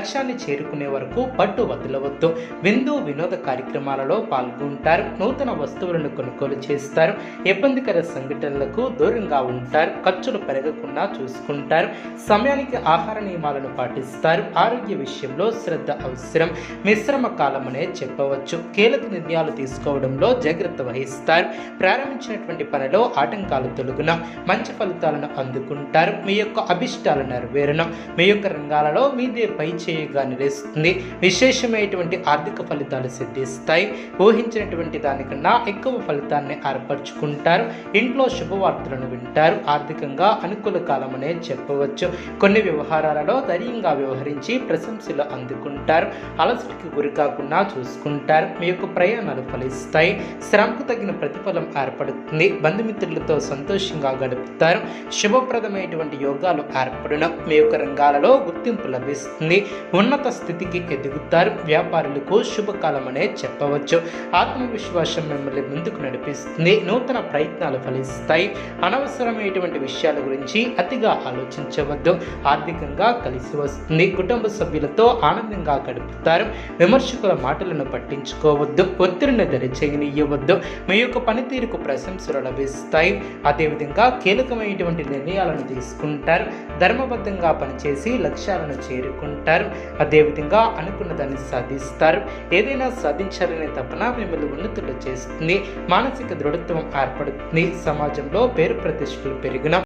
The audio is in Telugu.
లక్ష్యాన్ని చేరుకునే వరకు పట్టు వదలవద్దు. విందు వినోద కార్యక్రమాలలో పాల్గొంటారు. నూతన వస్తువులను కొనుగోలు చేస్తారు. ఇబ్బందికర సంఘటనలకు దూరంగా ఉంటారు. ఖర్చులు పెరగకుండా చూసుకుంటారు. సమయానికి ఆహార నియమాలను పాటిస్తారు. ఆరోగ్య విషయంలో శ్రద్ధ అవసరం. మిశ్రమ కాలమనే చెప్పవచ్చు. కీలక నిర్ణయాలు తీసుకోవడంలో జాగ్రత్త వహిస్తారు. ప్రారంభించినటువంటి పనిలో ఆటంకాలు తొలగున మంచి ఫలితాలను అందుకుంటారు. మీ యొక్క అభిష్టాలు నెరవేరును. మీ యొక్క రంగాలలో మీదే పై చేయిగా నిలుస్తుంది. విశేషమైనటువంటి ఆర్థిక ఫలితాలు సిద్ధిస్తాయి. ఊహించినటువంటి దానికన్నా ఎక్కువ ఫలితాన్ని ఏర్పరచుకుంటారు. ఇంట్లో శుభవార్తలను వింటారు. ఆర్థికంగా అనుకూల కాలమనే చెప్పవచ్చు. కొన్ని వ్యవహారాలలో ధైర్యంగా వ్యవహరించి ప్రశంసలు అందుకుంటారు. అలసటకి గురి కాకుండా చూసుకుంటారు. మీ యొక్క ప్రయాణాలు ఫలిస్తాయి. శ్రమకు తగిన ప్రతిఫలం ఏర్పడుతుంది. బంధుమిత్రులతో సంతోషంగా గడుపుతారు. శుభప్రదమైనటువంటి యోగాలు ఏర్పడును. మీ యొక్క రంగాలలో గుర్తింపు లభిస్తుంది. ఉన్నత స్థితికి ఎదుగుతారు. వ్యాపారులకు శుభకాలం అనే చెప్పవచ్చు. ఆత్మవిశ్వాసం మిమ్మల్ని ముందుకు నడిపిస్తుంది. నూతన ప్రయత్నాలు ఫలిస్తాయి. అనవసరమైనటువంటి విషయాల గురించి అతిగా ఆలోచించవద్దు. ఆర్థికంగా కలిసి వస్తుంది. కుటుంబ సభ్యులతో ఆనందంగా గడుపుతారు. విమర్శకుల మాటలను పట్టించుకోవద్దు. ఒత్తిడిని దరిచేయనివ్వద్దు. మీ యొక్క పనితీరుకు ప్రశంసలు లభిస్తాయి. అదేవిధంగా కీలకమైనటువంటి నిర్ణయాలను తీసుకుంటారు. ధర్మబద్ధంగా పనిచేసి లక్ష్యాలను చేరుకుంటారు. అదేవిధంగా అనుకున్న దాన్ని సాధిస్తారు. ఏదైనా సాధించాలనే తపన మిమ్మల్ని ఉన్నతులు చేస్తుంది. మానసిక దృఢత్వం ఏర్పడుతుంది. సమాజంలో పేరు ప్రతిష్టలు పెరిగిన